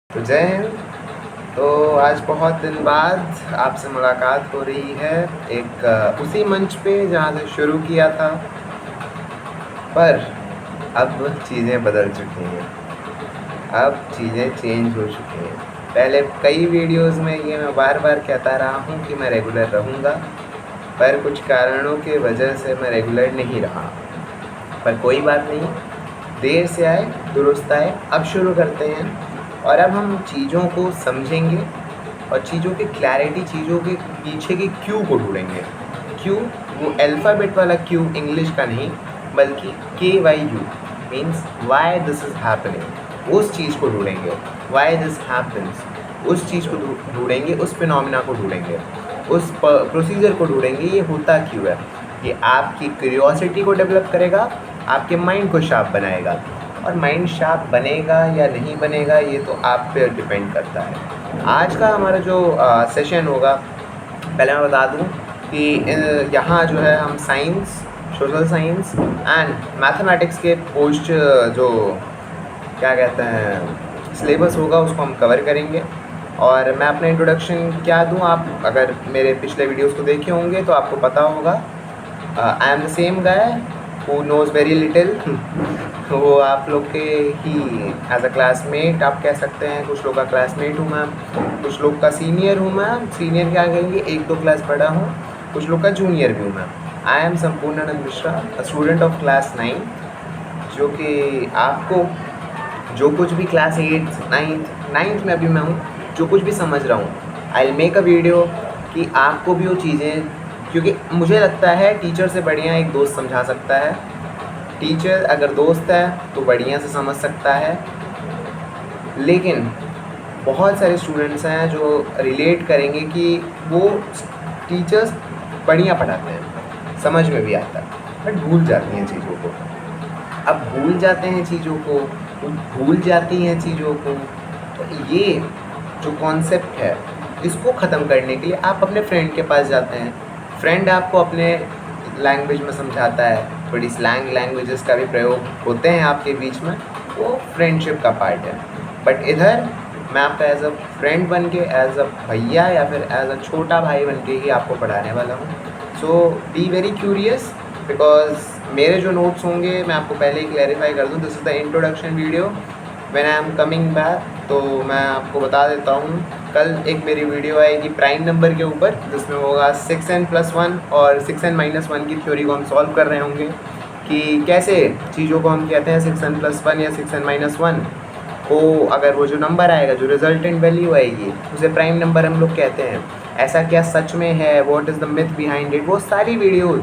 तो जय हिंद। तो आज बहुत दिन बाद आपसे मुलाकात हो रही है, एक उसी मंच पे जहाँ से शुरू किया था, पर अब चीज़ें बदल चुकी हैं। अब चीज़ें चेंज हो चुकी हैं। पहले कई वीडियोस में ये मैं बार बार कहता रहा हूँ कि मैं रेगुलर रहूँगा, पर कुछ कारणों की वजह से मैं रेगुलर नहीं रहा। पर कोई बात नहीं, देर से आए दुरुस्त आए। अब शुरू करते हैं और अब हम चीज़ों को समझेंगे और चीज़ों की क्लैरिटी, चीज़ों के पीछे की क्यू को ढूँढेंगे। क्यू, वो अल्फ़ाबेट वाला क्यू, इंग्लिश का नहीं, बल्कि KYU means why this is happening. उस चीज़ को ढूँढेंगे, वाई दिस हैपन्स, उस चीज़ को ढूँढेंगे, उस फिनोमेना को ढूँढेंगे, उस प्रोसीजर को ढूँढेंगे, ये होता क्यों है। ये आपकी क्यूरियोसिटी को डेवलप करेगा, आपके माइंड को शार्प बनाएगा, और माइंड शार्प बनेगा या नहीं बनेगा ये तो आप पे डिपेंड करता है। आज का हमारा जो सेशन होगा, पहले मैं बता दूं कि यहाँ जो है हम science, social science and mathematics के पोस्ट जो क्या कहते हैं सिलेबस होगा उसको हम कवर करेंगे। और मैं अपना इंट्रोडक्शन क्या दूं, आप अगर मेरे पिछले वीडियोस को देखे होंगे तो आपको पता होगा, I am the same guy who nose very little. वो आप लोग के ही एज अ क्लासमेट आप कह सकते हैं। कुछ लोग का क्लासमेट हूँ मैं, कुछ लोग का सीनियर हूँ मैं। सीनियर क्या कहेंगे, 1-2 क्लास बड़ा हूँ। कुछ लोग का जूनियर भी हूँ मैं। I am Sampurnanand Mishra, a student of class 9, जो कि आपको जो कुछ भी क्लास 8th 9th में अभी मैं हूँ, जो कुछ भी समझ रहा हूँ, I will make a video कि आपको भी वो चीज़ें, क्योंकि मुझे लगता है टीचर से बढ़िया एक दोस्त समझा सकता है। टीचर अगर दोस्त है तो बढ़िया से समझ सकता है, लेकिन बहुत सारे स्टूडेंट्स हैं जो रिलेट करेंगे कि वो टीचर्स बढ़िया पढ़ाते हैं, समझ में भी आता है, बट भूल जाती हैं चीज़ों को। अब भूल जाते हैं चीज़ों को, भूल जाती हैं चीज़ों को, तो ये जो कॉन्सेप्ट है इसको ख़त्म करने के लिए आप अपने फ्रेंड के पास जाते हैं। फ्रेंड आपको अपने लैंग्वेज में समझाता है, थोड़ी स्लैंग लैंग्वेजेस का भी प्रयोग होते हैं आपके बीच में, वो फ्रेंडशिप का पार्ट है। बट इधर मैं आपका एज अ फ्रेंड बन के, एज अ भैया या फिर एज अ छोटा भाई बन के ही आपको पढ़ाने वाला हूँ। सो बी वेरी क्यूरियस, बिकॉज मेरे जो नोट्स होंगे मैं आपको पहले ही क्लैरिफाई कर दूँ, this is the introduction video. When I am coming back, तो मैं आपको बता देता हूँ, कल एक मेरी वीडियो आएगी प्राइम नंबर के ऊपर, जिसमें होगा 6n+1 और 6n-1 की थ्योरी को हम सॉल्व कर रहे होंगे कि कैसे चीज़ों को हम कहते हैं 6n+1 या 6n-1 को, अगर वो जो नंबर आएगा, जो रिजल्टेंट वैल्यू आएगी, उसे प्राइम नंबर हम लोग कहते हैं। ऐसा क्या सच में है, what is the myth behind it, वो सारी वीडियो,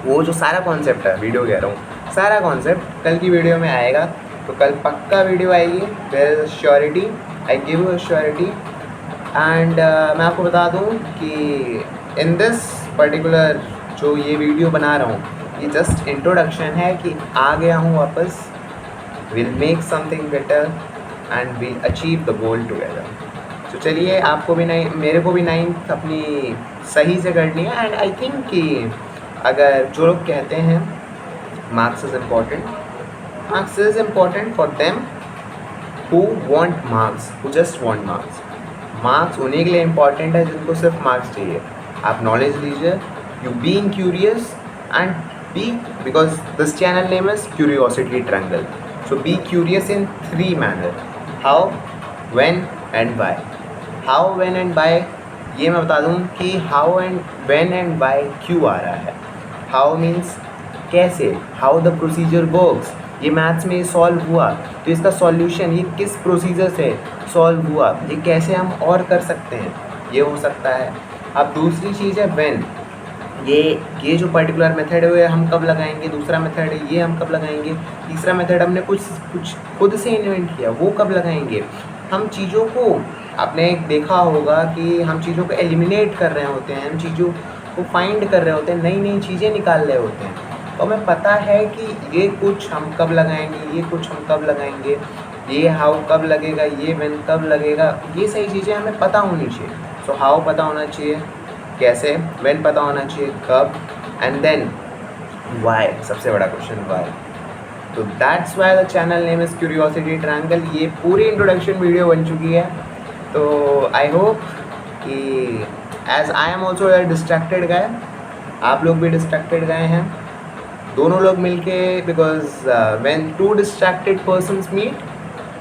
वो जो सारा कॉन्सेप्ट है, वीडियो कह रहा हूँ, सारा कॉन्सेप्ट कल की वीडियो में आएगा। तो कल पक्का वीडियो आएगी, there is surety, I give you surety. And मैं आपको बता दूँ कि इन दिस पर्टिकुलर जो ये वीडियो बना रहा हूँ, ये जस्ट इंट्रोडक्शन है कि आ गया हूँ वापस, will make something better and will achieve the goal together. तो चलिए, आपको भी नहीं, मेरे को भी 9th अपनी सही से करनी है। एंड आई थिंक कि अगर जो लोग कहते हैं marks is important, marks is important for them who want marks, who just want marks. Marks उन्हीं के लिए इम्पॉर्टेंट है जिनको सिर्फ मार्क्स चाहिए। आप नॉलेज लीजिए, you being curious and be, because this channel name is curiosity triangle. So be curious in 3 manner, how, when and why. How, when and why, ये मैं बता दूँ कि how and when and why क्यों आ रहा है। हाउ मीन्स कैसे, हाउ द प्रोसीजर वर्क्स, ये मैथ्स में सॉल्व हुआ तो इसका सॉल्यूशन ये किस प्रोसीजर से सॉल्व हुआ, ये कैसे हम और कर सकते हैं, ये हो सकता है। अब दूसरी चीज़ है व्हेन, ये जो पर्टिकुलर मेथड है वो हम कब लगाएंगे, दूसरा मेथड है ये हम कब लगाएंगे, तीसरा मेथड हमने कुछ खुद से इन्वेंट किया, वो कब लगाएंगे। हम चीज़ों को, आपने देखा होगा कि हम चीज़ों को एलिमिनेट कर रहे होते हैं, हम चीज़ों को फाइंड कर रहे होते हैं, नई नई चीज़ें निकाल रहे होते हैं। तो हमें पता है कि ये कुछ हम कब लगाएंगे, ये कुछ हम कब लगाएंगे, ये हाउ कब लगेगा, ये व्हेन कब लगेगा, ये सही चीज़ें हमें पता होनी चाहिए। सो हाउ पता होना चाहिए कैसे, व्हेन पता होना चाहिए कब, एंड देन व्हाई, सबसे बड़ा क्वेश्चन व्हाई। तो that's why the channel name is curiosity triangle. ये पूरी इंट्रोडक्शन वीडियो बन चुकी है। तो आई होप कि as I am also a distracted guy, आप लोग भी डिस्ट्रैक्टेड गए हैं, दोनों लोग मिलके, because when two distracted persons meet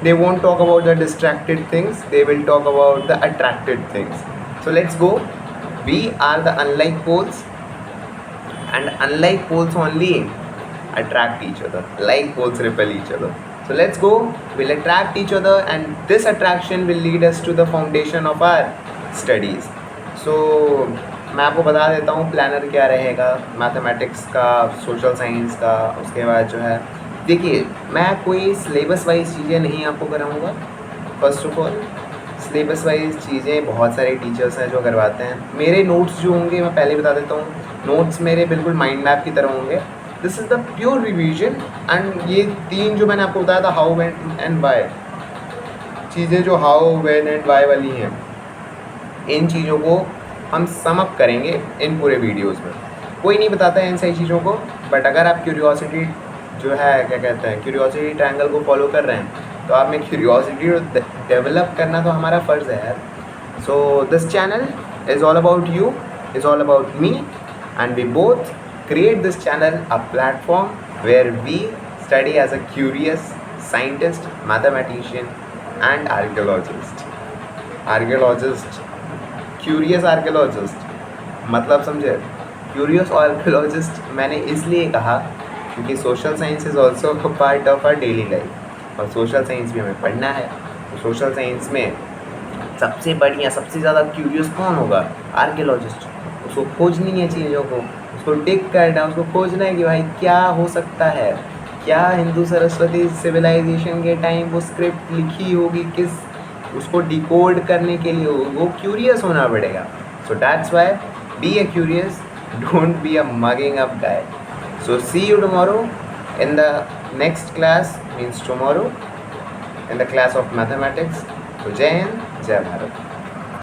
they won't talk about the distracted things, they will talk about the attracted things. So let's go. We are the unlike poles, and unlike poles only attract each other, like poles repel each other. So let's go, we'll attract each other, and this attraction will lead us to the foundation of our studies. So मैं आपको बता देता हूँ planner क्या रहेगा, mathematics का, social science का, उसके बाद जो है देखिए मैं कोई सिलेबस वाइज चीज़ें नहीं आपको कराऊंगा। First of all syllabus wise चीज़ें बहुत सारे टीचर्स हैं जो करवाते हैं। मेरे नोट्स जो होंगे मैं पहले बता देता हूँ, नोट्स मेरे बिल्कुल माइंड मैप की तरह होंगे। This is the pure revision. And ये तीन जो मैंने आपको बताया था हाउ, व्हेन एंड वाई, चीज़ें जो हाउ, व्हेन एंड वाई वाली हैं, इन चीज़ों को हम सम अप करेंगे इन पूरे वीडियोज़ में। कोई नहीं बताता है इन सही चीज़ों को, बट अगर आप क्यूरियोसिटी जो है क्या कहते हैं क्यूरियोसिटी ट्रायंगल को फॉलो कर रहे हैं तो आप में क्यूरियोसिटी डेवलप करना तो हमारा फ़र्ज़ है यार। So this channel is all about you, is all about me, and we both create this channel a platform where we study as a curious scientist, mathematician and archaeologist. Curious archaeologist मतलब समझे? Curious archaeologist मैंने इसलिए कहा क्योंकि social science is also part of our daily life, और social science भी हमें पढ़ना है। तो सोशल साइंस में सबसे बढ़िया, सबसे ज़्यादा क्यूरियस कौन होगा? आर्कियोलॉजिस्ट। उसको खोजनी है चीज़ों को, उसको डिग करना है, उसको खोजना है कि भाई क्या हो सकता है, क्या हिंदू सरस्वती सिविलाइजेशन के टाइम वो स्क्रिप्ट लिखी होगी, किस उसको डिकोड करने के लिए वो क्यूरियस होना पड़ेगा। So that's why be a curious, don't be a mugging up guy. So see you tomorrow in the next class, means tomorrow in the class of mathematics. So Jai Hind, Jai Bharat.